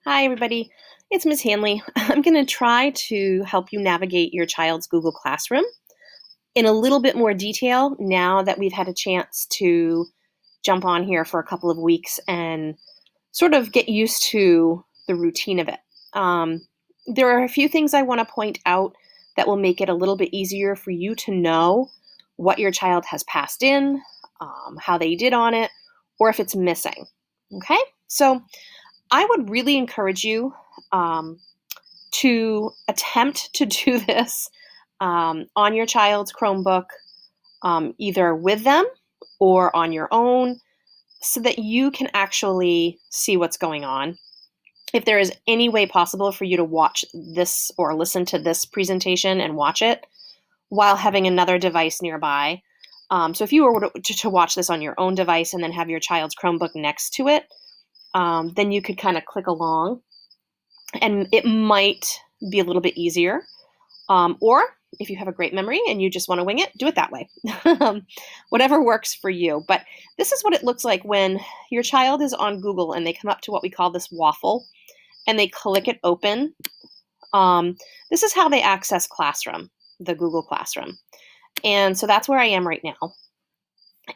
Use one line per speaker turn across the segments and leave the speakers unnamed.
Hi, everybody. It's Ms. Hanley. I'm going to try to help you navigate your child's Google Classroom in a little bit more detail now that we've had a chance to jump on here for a couple of weeks and sort of get used to the routine of it. There are a few things I want to point out that will make it a little bit easier for you to know what your child has passed in, how they did on it, or if it's missing. Okay? So I would really encourage you to attempt to do this on your child's Chromebook, either with them or on your own, so that you can actually see what's going on. If there is any way possible for you to watch this or listen to this presentation and watch it while having another device nearby. So if you were to watch this on your own device and then have your child's Chromebook next to it, then you could kind of click along and it might be a little bit easier. Or if you have a great memory and you just want to wing it, do it that way. Whatever works for you. But this is what it looks like when your child is on Google and they come up to what we call this waffle and they click it open. This is how they access Classroom, the Google Classroom. And so that's where I am right now.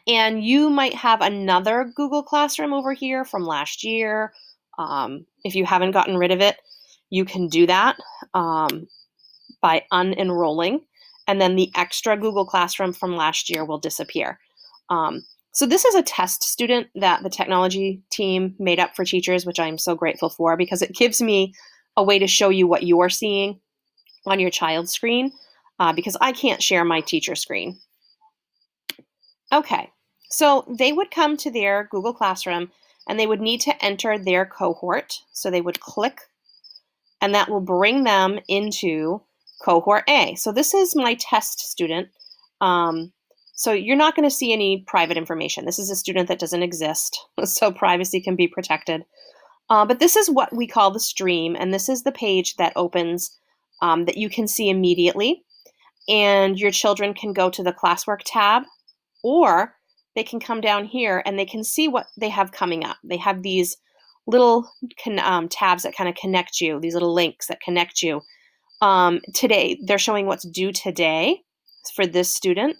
And you might have another Google Classroom over here from last year. If you haven't gotten rid of it, you can do that by unenrolling, and then the extra Google Classroom from last year will disappear. So this is a test student that the technology team made up for teachers, which I'm so grateful for because it gives me a way to show you what you're seeing on your child's screen because I can't share my teacher screen. Okay, so they would come to their Google Classroom and they would need to enter their cohort. So they would click and that will bring them into cohort A. So this is my test student. So you're not going to see any private information. This is a student that doesn't exist, so privacy can be protected. But this is what we call the stream, and this is the page that opens that you can see immediately. And your children can go to the classwork tab, or they can come down here and they can see what they have coming up. They have these little tabs that kind of connect you, these little links that connect you. Today, they're showing what's due today for this student.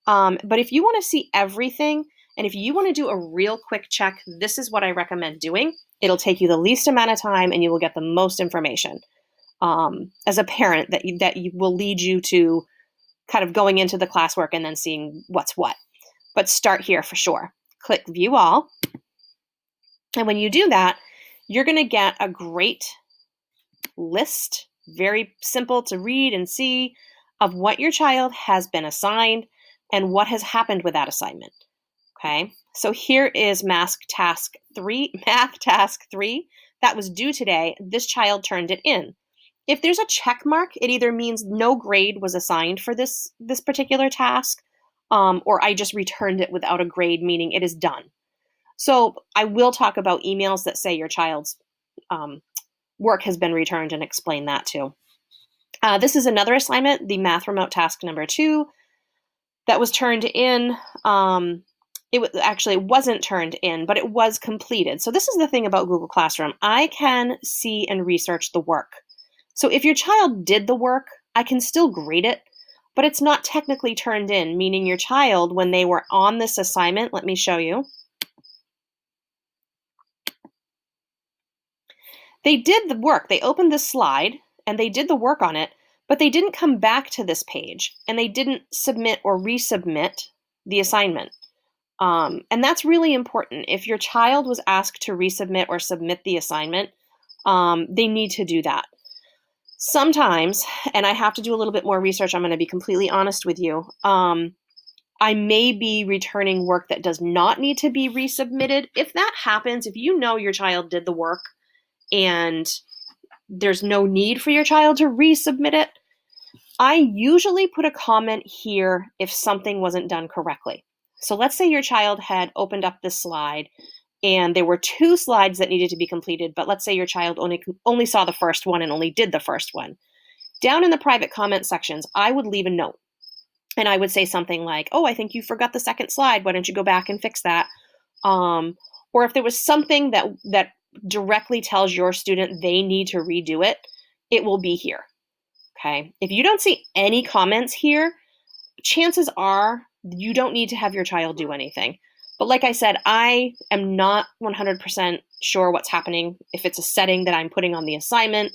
But if you want to see everything, and if you want to do a real quick check, this is what I recommend doing. It'll take you the least amount of time and you will get the most information. As a parent, that will lead you to kind of going into the classwork and then seeing what's what. But start here for sure. Click View All. And when you do that, you're going to get a great list, very simple to read and see, of what your child has been assigned and what has happened with that assignment. Okay, so here is Math Task 3. That was due today. This child turned it in. If there's a check mark, it either means no grade was assigned for this particular task, or I just returned it without a grade, meaning it is done. So I will talk about emails that say your child's work has been returned and explain that too. This is another assignment, the Math Remote Task number 2, that was turned in. It wasn't turned in, but it was completed. So this is the thing about Google Classroom. I can see and research the work. So if your child did the work, I can still grade it, but it's not technically turned in, meaning your child, when they were on this assignment, let me show you. They did the work. They opened this slide and they did the work on it, but they didn't come back to this page and they didn't submit or resubmit the assignment. And that's really important. If your child was asked to resubmit or submit the assignment, they need to do that. Sometimes, and I have to do a little bit more research, I'm going to be completely honest with you, I may be returning work that does not need to be resubmitted. If that happens, if you know your child did the work and there's no need for your child to resubmit it, I usually put a comment here if something wasn't done correctly. So let's say your child had opened up this slide and there were 2 slides that needed to be completed, but let's say your child only saw the first one and only did the first one. Down in the private comment sections, I would leave a note. And I would say something like, oh, I think you forgot the second slide. Why don't you go back and fix that? Or if there was something that directly tells your student they need to redo it, it will be here. Okay. If you don't see any comments here, chances are you don't need to have your child do anything. But like I said, I am not 100% sure what's happening. If it's a setting that I'm putting on the assignment,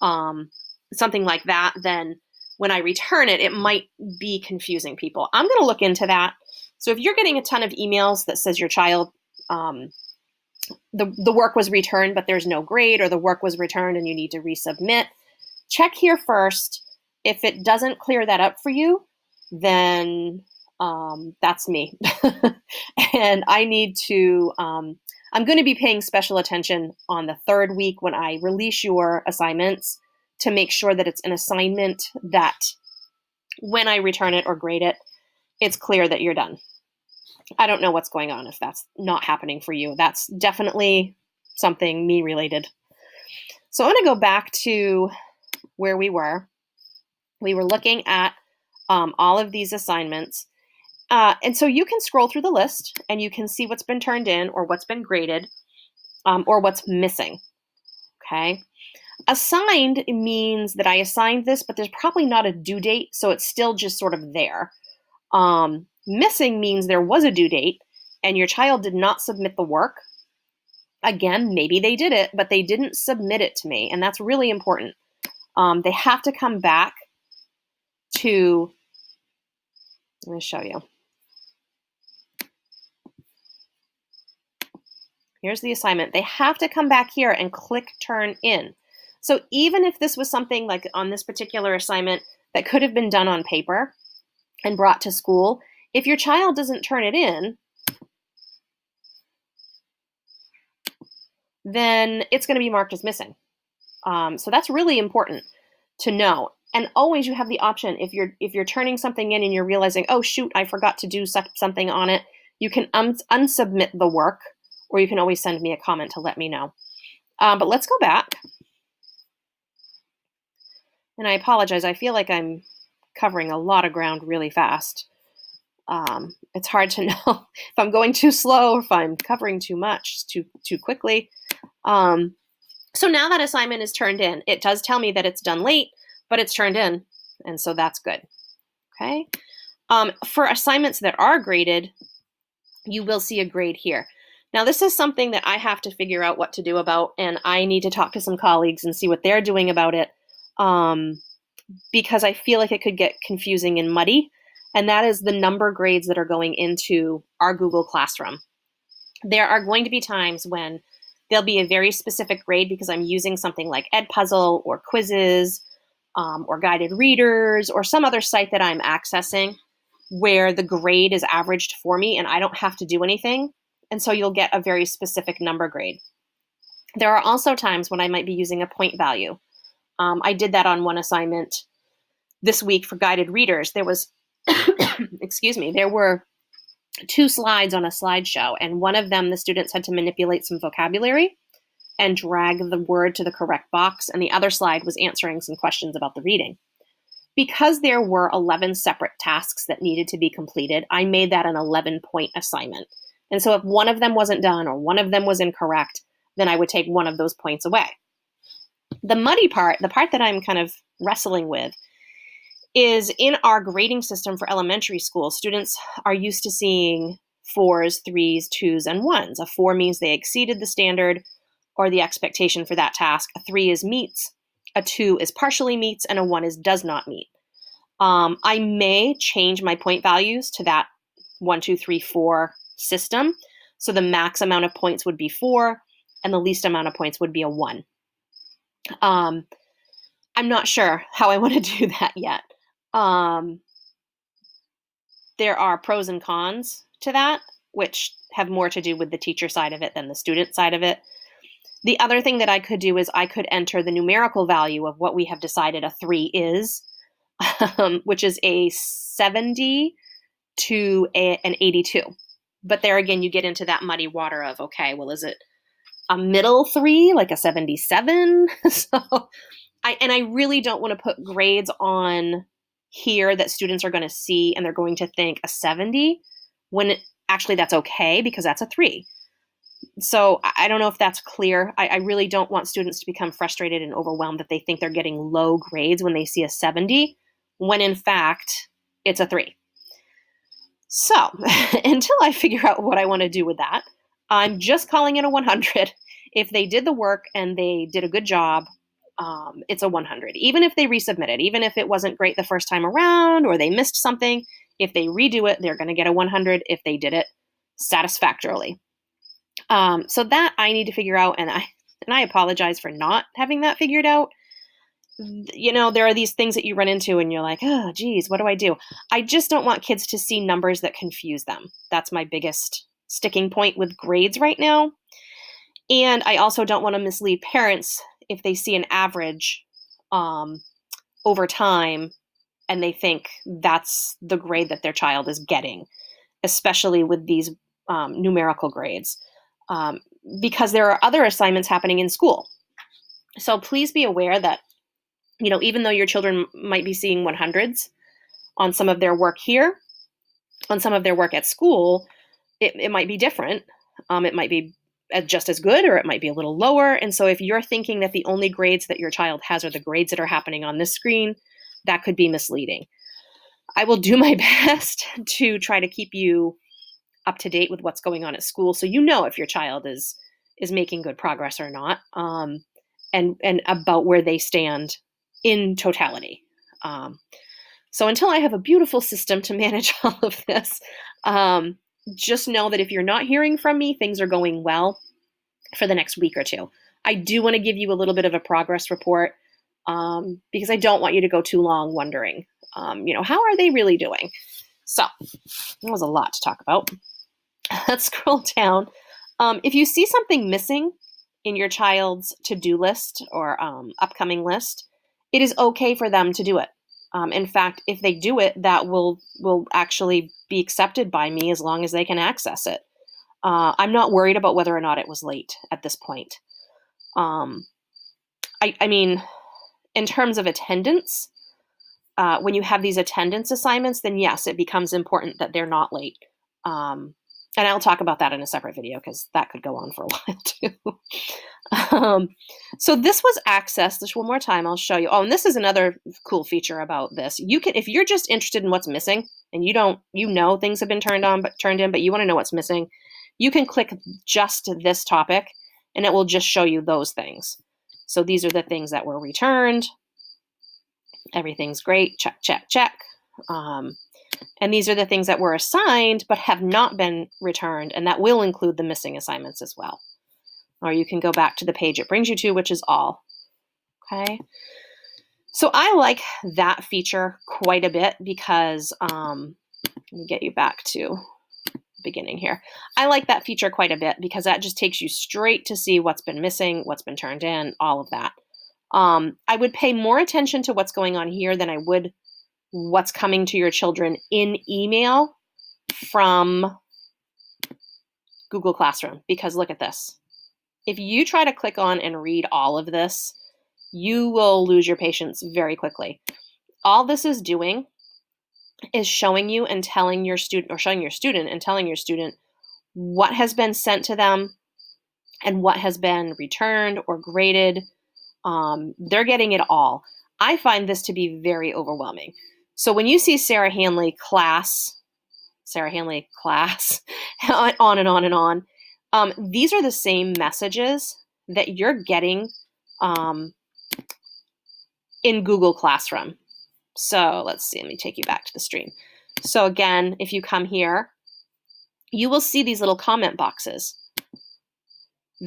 something like that, then when I return it, it might be confusing people. I'm going to look into that. So if you're getting a ton of emails that says your child, the work was returned, but there's no grade, or the work was returned and you need to resubmit, check here first. If it doesn't clear that up for you, then that's me. And I need to, I'm going to be paying special attention on the third week when I release your assignments to make sure that it's an assignment that when I return it or grade it, it's clear that you're done. I don't know what's going on if that's not happening for you. That's definitely something me related. So I'm going to go back to where we were. We were looking at all of these assignments. And so you can scroll through the list and you can see what's been turned in or what's been graded or what's missing. Okay. Assigned means that I assigned this, but there's probably not a due date, so it's still just sort of there. Missing means there was a due date and your child did not submit the work. Again, maybe they did it, but they didn't submit it to me, and that's really important. They have to come back to, let me show you. Here's the assignment. They have to come back here and click turn in. So even if this was something like on this particular assignment that could have been done on paper and brought to school, if your child doesn't turn it in, then it's going to be marked as missing. So that's really important to know. And always you have the option, if you're turning something in and you're realizing, oh shoot, I forgot to do something on it, you can unsubmit the work, or you can always send me a comment to let me know. But let's go back. And I apologize, I feel like I'm covering a lot of ground really fast. It's hard to know if I'm going too slow or if I'm covering too much, too quickly. So now that assignment is turned in, it does tell me that it's done late, but it's turned in, and so that's good. Okay. For assignments that are graded, you will see a grade here. Now, this is something that I have to figure out what to do about, and I need to talk to some colleagues and see what they're doing about it, because I feel like it could get confusing and muddy, and that is the number grades that are going into our Google Classroom. There are going to be times when there'll be a very specific grade because I'm using something like Edpuzzle or quizzes or guided readers or some other site that I'm accessing where the grade is averaged for me and I don't have to do anything. And so you'll get a very specific number grade. There are also times when I might be using a point value. I did that on one assignment this week for guided readers. There was, excuse me, there were 2 slides on a slideshow, and one of them, the students had to manipulate some vocabulary and drag the word to the correct box, and the other slide was answering some questions about the reading. Because there were 11 separate tasks that needed to be completed, I made that an 11-point assignment. And so if one of them wasn't done or one of them was incorrect, then I would take one of those points away. The muddy part, the part that I'm kind of wrestling with, is in our grading system for elementary school, students are used to seeing 4s, 3s, 2s, and 1s. A 4 means they exceeded the standard or the expectation for that task. A 3 is meets, a 2 is partially meets, and a 1 is does not meet. I may change my point values to that 1, 2, 3, 4 system. So the max amount of points would be 4, and the least amount of points would be a 1. I'm not sure how I want to do that yet. There are pros and cons to that, which have more to do with the teacher side of it than the student side of it. The other thing that I could do is I could enter the numerical value of what we have decided a 3 is, which is a 70 to an 82. But there again, you get into that muddy water of, okay, well, is it a middle 3, like a 77? I really don't want to put grades on here that students are going to see and they're going to think a 70 when actually that's okay because that's a 3. So I don't know if that's clear. I really don't want students to become frustrated and overwhelmed that they think they're getting low grades when they see a 70, when in fact it's a 3. So until I figure out what I want to do with that, I'm just calling it a 100. If they did the work and they did a good job, it's a 100. Even if they resubmit it, even if it wasn't great the first time around or they missed something, if they redo it, they're going to get a 100 if they did it satisfactorily. So that I need to figure out, and I apologize for not having that figured out. You know, there are these things that you run into and you're like, oh, geez, what do I do? I just don't want kids to see numbers that confuse them. That's my biggest sticking point with grades right now. And I also don't want to mislead parents if they see an average over time and they think that's the grade that their child is getting, especially with these numerical grades, because there are other assignments happening in school. So please be aware that, you know, even though your children might be seeing 100s on some of their work here, on some of their work at school, it might be different. It might be just as good, or it might be a little lower. And so if you're thinking that the only grades that your child has are the grades that are happening on this screen, that could be misleading. I will do my best to try to keep you up to date with what's going on at school, so you know if your child is making good progress or not, and about where they stand in totality. So until I have a beautiful system to manage all of this, just know that if you're not hearing from me, things are going well for the next week or two. I do want to give you a little bit of a progress report, because I don't want you to go too long wondering, how are they really doing? So that was a lot to talk about. Let's scroll down. If you see something missing in your child's to-do list or upcoming list, it is okay for them to do it. In fact, if they do it, that will actually be accepted by me as long as they can access it. I'm not worried about whether or not it was late at this point. I mean, in terms of attendance, when you have these attendance assignments, then yes, it becomes important that they're not late. And I'll talk about that in a separate video because that could go on for a while too. So this was accessed. Just one more time, I'll show you. Oh, and this is another cool feature about this. You can, if you're just interested in what's missing and you know things have been turned in, but you want to know what's missing, you can click just this topic and it will just show you those things. So these are the things that were returned. Everything's great. Check, check, check. And these are the things that were assigned but have not been returned, and that will include the missing assignments as well. Or you can go back to the page it brings you to, which is all. Okay. So I like that feature quite a bit because, let me get you back to the beginning here. I like that feature quite a bit because that just takes you straight to see what's been missing, what's been turned in, all of that. I would pay more attention to what's going on here than I would what's coming to your children in email from Google Classroom, because look at this. If you try to click on and read all of this, you will lose your patience very quickly. All this is doing is showing you and telling your student, or showing your student and telling your student what has been sent to them and what has been returned or graded. They're getting it all. I find this to be very overwhelming. So when you see Sarah Hanley class, on and on and on, these are the same messages that you're getting in Google Classroom. So let's see, let me take you back to the stream. So again, if you come here, you will see these little comment boxes.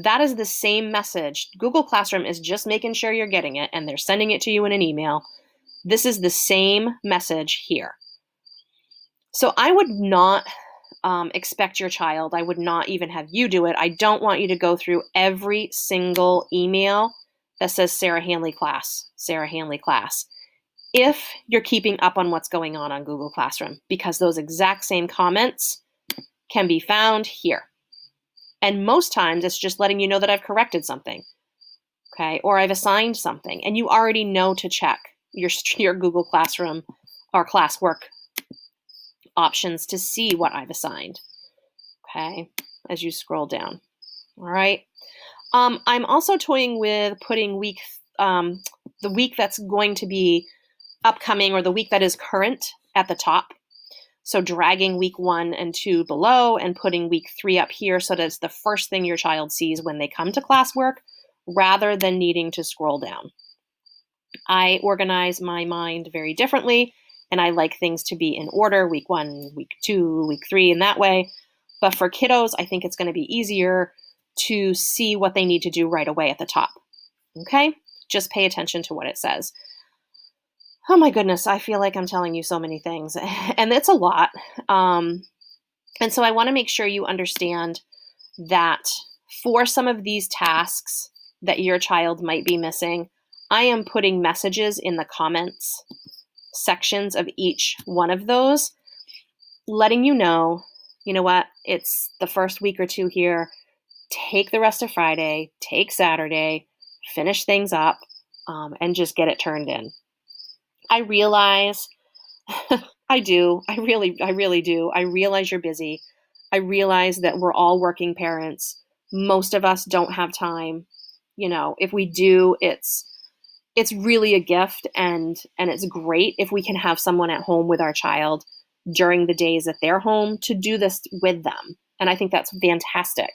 That is the same message. Google Classroom is just making sure you're getting it, and they're sending it to you in an email. This is the same message here. So I would not expect your child, I would not even have you do it. I don't want you to go through every single email that says Sarah Hanley class, Sarah Hanley class, if you're keeping up on what's going on Google Classroom, because those exact same comments can be found here. And most times it's just letting you know that I've corrected something, okay, or I've assigned something, and you already know to check your Google Classroom or classwork options to see what I've assigned, okay, as you scroll down. All right. I'm also toying with putting the week that's going to be upcoming, or the week that is current, at the top. So dragging week 1 and 2 below and putting week 3 up here so that it's the first thing your child sees when they come to classwork rather than needing to scroll down. I organize my mind very differently, and I like things to be in order, week 1, week 2, week 3, in that way. But for kiddos, I think it's going to be easier to see what they need to do right away at the top. Okay? Just pay attention to what it says. Oh my goodness, I feel like I'm telling you so many things, and it's a lot. And so I want to make sure you understand that for some of these tasks that your child might be missing, I am putting messages in the comments sections of each one of those, letting you know what, it's the first week or 2 here. Take the rest of Friday, take Saturday, finish things up, and just get it turned in. I realize I do. I really do. I realize you're busy. I realize that we're all working parents. Most of us don't have time. If we do, it's really a gift, and it's great if we can have someone at home with our child during the days that they're home to do this with them. And I think that's fantastic.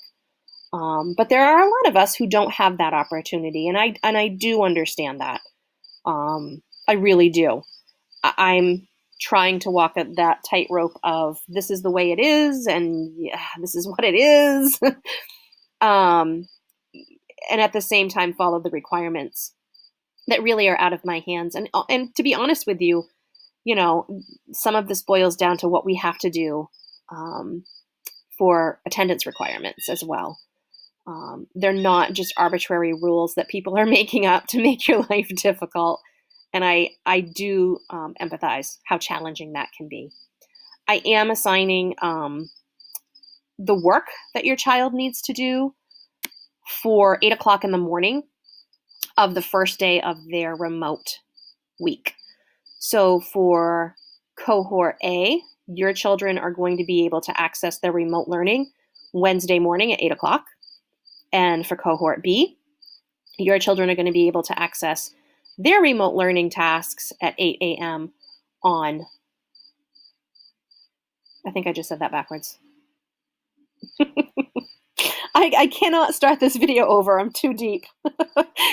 But there are a lot of us who don't have that opportunity, and I do understand that. I really do. I'm trying to walk that tightrope of this is the way it is, and yeah, this is what it is. And at the same time, follow the requirements that really are out of my hands. And to be honest with you, some of this boils down to what we have to do for attendance requirements as well. They're not just arbitrary rules that people are making up to make your life difficult. And I do empathize how challenging that can be. I am assigning the work that your child needs to do for 8 o'clock in the morning of the first day of their remote week. So for cohort A, your children are going to be able to access their remote learning Wednesday morning at 8 o'clock. And for cohort B, your children are going to be able to access their remote learning tasks at 8 a.m. on, I think I just said that backwards. I cannot start this video over. I'm too deep.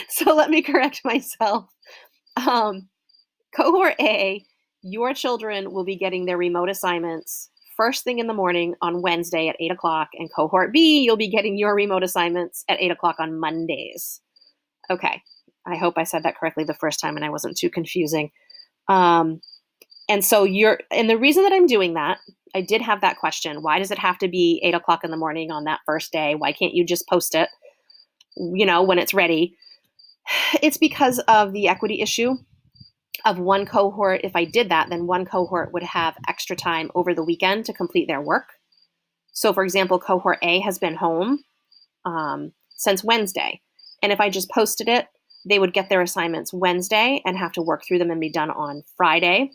So let me correct myself. Cohort A, your children will be getting their remote assignments first thing in the morning on Wednesday at 8 o'clock. And cohort B, you'll be getting your remote assignments at 8 o'clock on Mondays. Okay. I hope I said that correctly the first time and I wasn't too confusing. And the reason that I'm doing that, I did have that question. Why does it have to be 8 o'clock in the morning on that first day? Why can't you just post it, when it's ready? It's because of the equity issue of one cohort. If I did that, then one cohort would have extra time over the weekend to complete their work. So for example, cohort A has been home since Wednesday. And if I just posted it, they would get their assignments Wednesday and have to work through them and be done on Friday.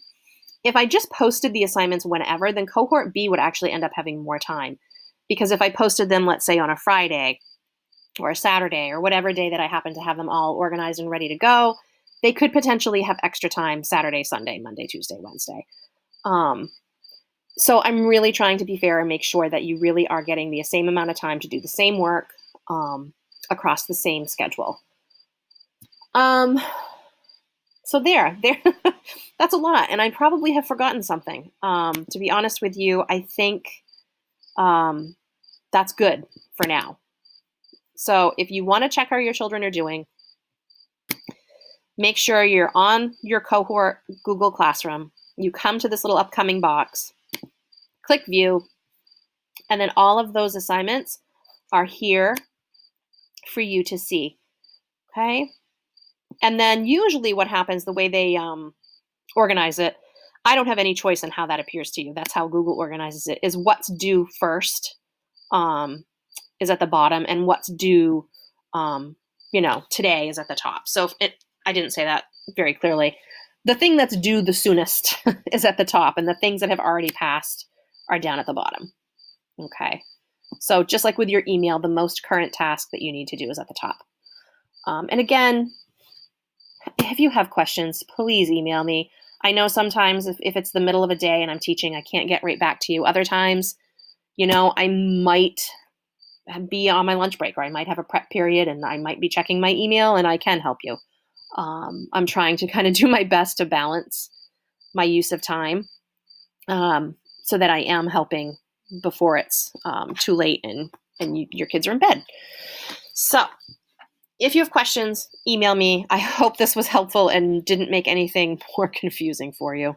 If I just posted the assignments whenever, then cohort B would actually end up having more time. Because if I posted them, let's say on a Friday or a Saturday or whatever day that I happen to have them all organized and ready to go, they could potentially have extra time Saturday, Sunday, Monday, Tuesday, Wednesday. So I'm really trying to be fair and make sure that you really are getting the same amount of time to do the same work across the same schedule. So there, that's a lot. And I probably have forgotten something. To be honest with you, I think that's good for now. So if you want to check how your children are doing, make sure you're on your cohort Google Classroom. You come to this little upcoming box, click view, and then all of those assignments are here for you to see. Okay? And then usually what happens, the way they organize it, I don't have any choice in how that appears to you. That's how Google organizes it, is what's due first is at the bottom, and what's due, today is at the top. So I didn't say that very clearly. The thing that's due the soonest is at the top, and the things that have already passed are down at the bottom. Okay. So just like with your email, the most current task that you need to do is at the top. And again, if you have questions, please email me. I know sometimes if it's the middle of a day and I'm teaching, I can't get right back to you. Other times, I might be on my lunch break, or I might have a prep period and I might be checking my email and I can help you. I'm trying to kind of do my best to balance my use of time so that I am helping before it's too late and your kids are in bed. So if you have questions, email me. I hope this was helpful and didn't make anything more confusing for you.